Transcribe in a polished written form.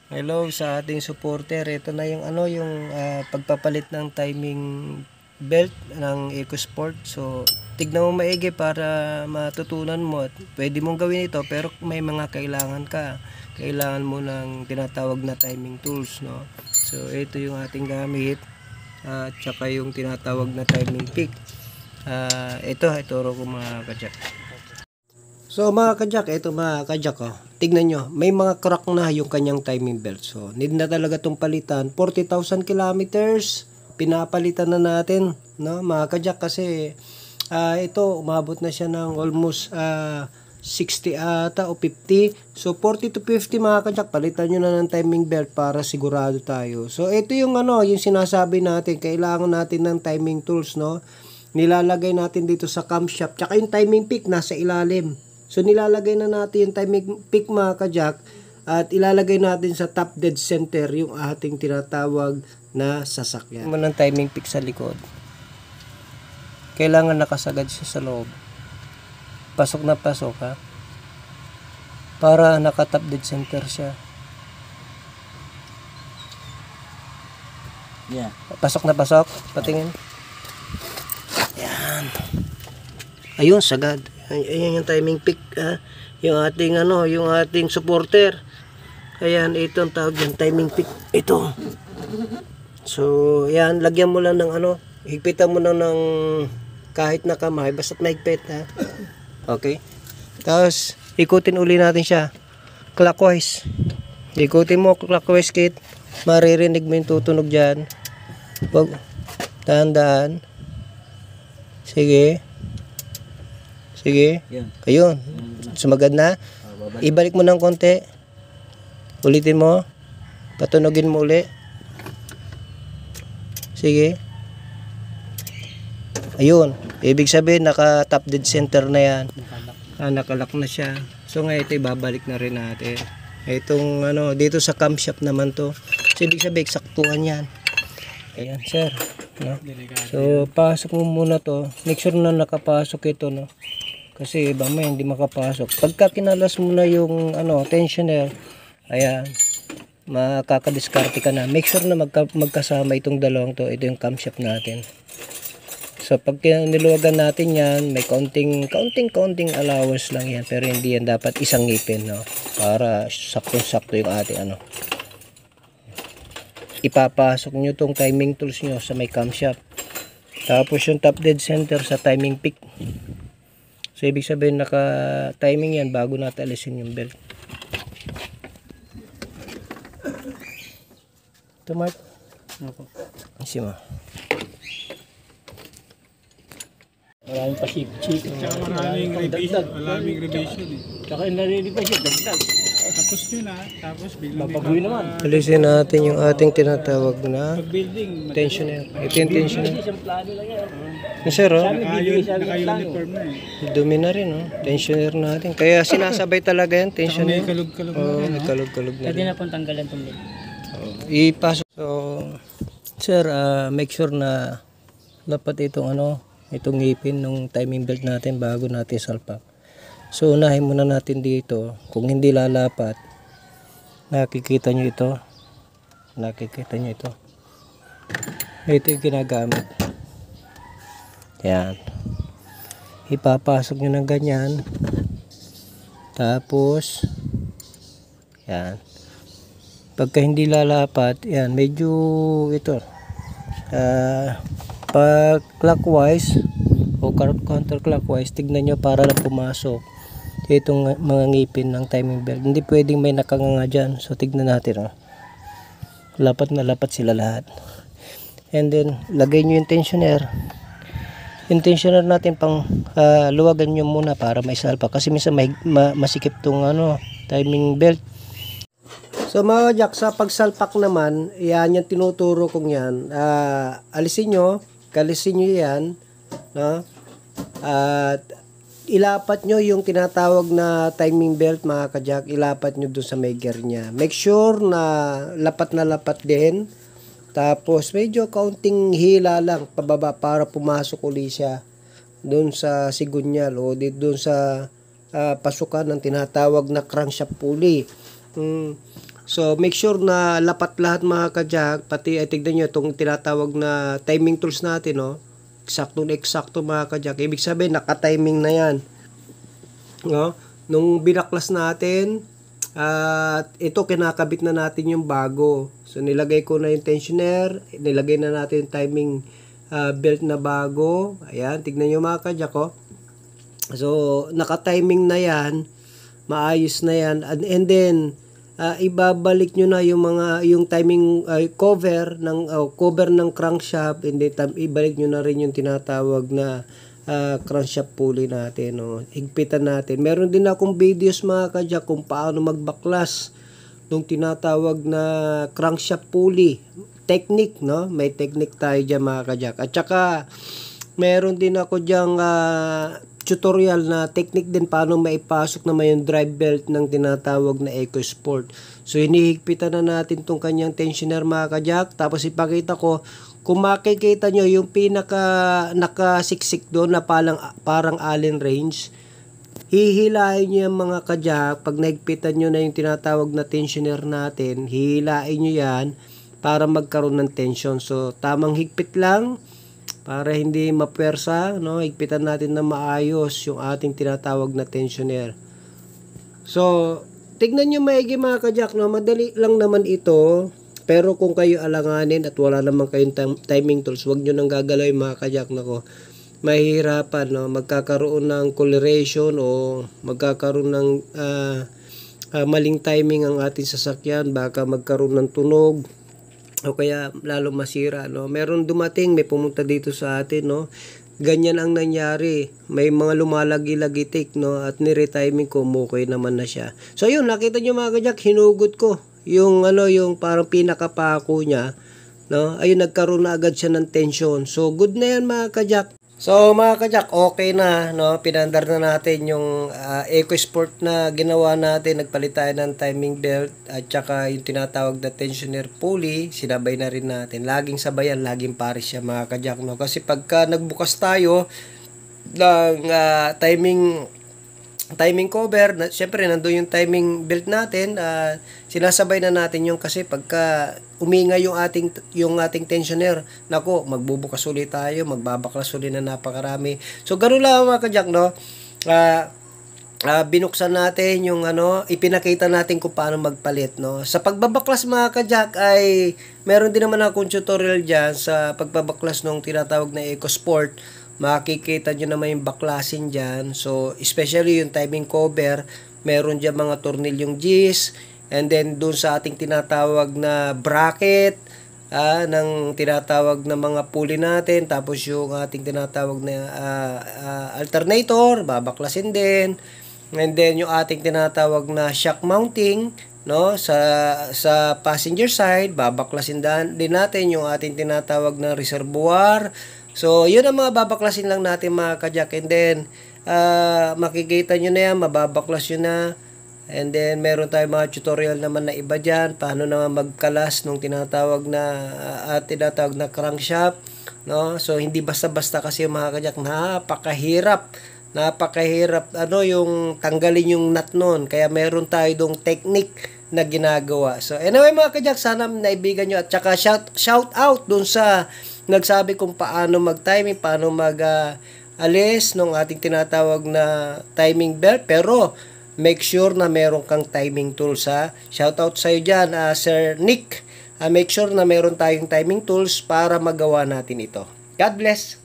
Hello sa ating supporter. Ito na yung pagpapalit ng timing belt ng EcoSport. So, tignan mo maigi para matutunan mo at pwede mong gawin ito, pero may mga kailangan ka. Kailangan mo ng tinatawag na timing tools, no? So, ito yung ating gamit at saka yung tinatawag na timing pick. Ito ituro ko mga kajak. So mga kajak, ito mga kajak, tignan nyo, may mga crack na yung kanyang timing belt. So need na talaga itong palitan. 40,000 kilometers, pinapalitan na natin, no mga kajak, kasi ito umabot na siya ng almost 60 ata o 50. So 40 to 50 mga kajak, palitan nyo na ng timing belt para sigurado tayo. So ito yung yung sinasabi natin, kailangan natin ng timing tools, no. Nilalagay natin dito sa camshaft, tsaka yung timing pick nasa ilalim. So nilalagay na natin yung timing pick mga kajak at ilalagay natin sa top dead center yung ating tinatawag na sasakyan. Mo ng timing pick sa likod. Kailangan nakasagad siya sa loob. Pasok na pasok, ha. Para naka top dead center siya. Yeah. Pasok na pasok. Patingin. Yan. Ayun, sagad. Ayan yung timing pick, yung ating yung ating supporter. Ayan, ito ang tawag yan, timing pick. Ito. So, ayan, lagyan mo lang ng higpitan mo lang ng kahit na kamay, basta't mahigpit, ha. Okay. Tapos ikutin uli natin siya clockwise. Ikutin mo clockwise, kit. Maririnig mo yung tutunog diyan. Wag dahan-dahan. Sige. Sige. Ayun. Sumagad na. Ibalik mo ng konti. Ulitin mo. Patunogin mo uli. Sige. Ayun. Ibig sabihin naka top dead center na yan. Nakalak na siya. So ngayon ito ibabalik na rin natin. Itong dito sa camshaft naman to. So ibig sabihin saktuhan yan. Ayan sir. No? So pasok mo muna to. Make sure na nakapasok ito, no. Kasi iba may hindi makapasok. Pagka kinalas mo na yung tensioner, ayan, makakadiskarte ka na. Make sure na magkasama itong dalawang to. Ito yung camshaft natin. So pag niluwagan natin yan, may kaunting allowance lang yan, pero hindi yan dapat isang ngipin, no, para sakto-sakto yung ating ipapasok nyo tong timing tools nyo sa may camshaft. Tapos yung top dead center sa timing pick. So ibig sabihin naka-timing yan bago natin alisin yung belt. Ito Mark. Kasi mo. Maraming pa-chip-chip. Tsaka maraming revision. Maraming revision. Tsaka narinig pa siya, dagdag. Tapos yun tapos biglang Babaguhin naman. Alisin natin yung ating tinatawag na pag-building. tensioner. Ito yung tensioner. Isang plano lang yan. Sir, Naka-uniform na dumi na rin, tensioner natin. Kaya sinasabay talaga yan, tensioner. May kalug-kalug May kalug-kalug na Pwede rin. na pong tanggalan itong lid. Ipasok. So, sir, make sure na dapat itong itong ngipin ng timing belt natin bago natin salpak. So unahin muna natin dito. Kung hindi lalapat, nakikita nyo ito. Ito yung ginagamit. Yan. Ipapasok nyo ng ganyan. Tapos yan. Pagka hindi lalapat, yan, medyo ito pag clockwise o counterclockwise, tignan nyo para lang pumasok itong mga ngipin ng timing belt. Hindi pwedeng may nakanganga dyan. So tignan natin, lapat na lapat sila lahat. And then lagay nyo yung tensioner. Yung tensioner natin pang luwagan nyo muna para may salpa, kasi minsan masikip tong timing belt. So mga jack, sa pagsalpak naman, yan yung tinuturo kong yan. Alisin nyo yan, no? At ilapat nyo yung tinatawag na timing belt mga kajak, ilapat nyo dun sa may gear nya. Make sure na lapat din. Tapos medyo kaunting hila lang pababa para pumasok uli siya dun sa sigunyal o dun sa pasukan ng tinatawag na crankshaft pulley. So make sure na lapat lahat mga kajak, pati tignan nyo itong tinatawag na timing tools natin, no? Eksakto mga kajak. Ibig sabihin naka-timing na yan. No? Nung binaklas natin, at ito kinakabit na natin yung bago. So nilagay ko na yung tensioner, nilagay na natin yung timing belt na bago. Ayan, tignan nyo mga kajak, oh. So naka-timing na yan, maayos na yan, and then ibabalik nyo na yung timing cover ng crankshaft, and then ibalik nyo na rin yung tinatawag na crankshaft pulley natin, no? Higpitan natin. Meron din akong videos mga kajak kung paano magbaklas nung tinatawag na crankshaft pulley technique, no? May technique tayo dyan mga kajak. At saka meron din ako dyang tutorial na technique din paano maipasok naman yung drive belt ng tinatawag na EcoSport. So hinihigpitan na natin tong kanyang tensioner mga kajak, tapos ipakita ko kung makikita nyo yung pinaka nakasiksik doon na parang Allen wrench. Hihilain nyo yung mga kajak. Pag nahigpitan nyo na yung tinatawag na tensioner natin, hihilain nyo yan para magkaroon ng tension. So tamang higpit lang para hindi mapersa, no? Higpitan natin na maayos yung ating tinatawag na tensioner. So, tignan nyo maigi mga kajak, no? Madali lang naman ito. Pero kung kayo alanganin at wala naman kayong timing tools, huwag nyo nang gagalaw yung mga kajak na ko. Mahihirapan, no? Magkakaroon ng coloration o magkakaroon ng maling timing ang ating sasakyan. Baka magkaroon ng tunog o kaya lalo masira, no? Meron dumating, may pumunta dito sa atin, no? Ganyan ang nangyari. May mga lumalagi-lagitik, no? At ni-retiming ko, okay naman na siya. So yun, nakita nyo mga kajak, hinugot ko yung yung parang pinakapako niya, no? Ayun, nagkaroon na agad siya ng tension. So good na yan mga kajak. So mga kajak, okay na, no? Pinandar na natin yung EcoSport na ginawa natin. Nagpalit tayo ng timing belt at saka yung tinatawag na tensioner pulley, sinabay na rin natin. Laging sabayan, laging pares siya mga kajak, no? Kasi pagka nagbukas tayo ng timing cover, syempre nandoon yung timing belt natin, sinasabay na natin yung, kasi pagka uminga yung ating tensioner, nako, magbubukas ulit tayo, magbabaklas ulit na napakarami. So ganoon lang mga kajak, no? Binuksan natin yung ipinakita natin kung paano magpalit, no? Sa pagbabaklas mga kajak ay meron din naman akong tutorial diyan sa pagbabaklas ng tinatawag na EcoSport. Makikita nyo naman yung baklasin dyan. So, especially yung timing cover, meron dyan mga tornilyong G's, and then dun sa ating tinatawag na bracket, ng tinatawag na mga pulley natin, tapos yung ating tinatawag na alternator, babaklasin din, and then yung ating tinatawag na shock mounting, no, sa passenger side, babaklasin din natin yung ating tinatawag na reservoir. So, yun ang mga babaklasin lang natin mga kajak. And then, makikita nyo na yan, mababaklas yun na. And then, meron tayong mga tutorial naman na iba dyan. Paano naman magkalas nung tinatawag na crankshaft. No? So, hindi basta-basta kasi mga kajak. Napakahirap. Yung tanggalin yung nut nun. Kaya meron tayo dong technique na ginagawa. So, anyway mga kajak, sana naibigan nyo. At saka shout out dun sa nagsabi kung paano mag-timing, paano mag-alis ng ating tinatawag na timing belt. Pero, make sure na meron kang timing tools, ha. Shout out sa'yo dyan, Sir Nick. Make sure na meron tayong timing tools para magawa natin ito. God bless!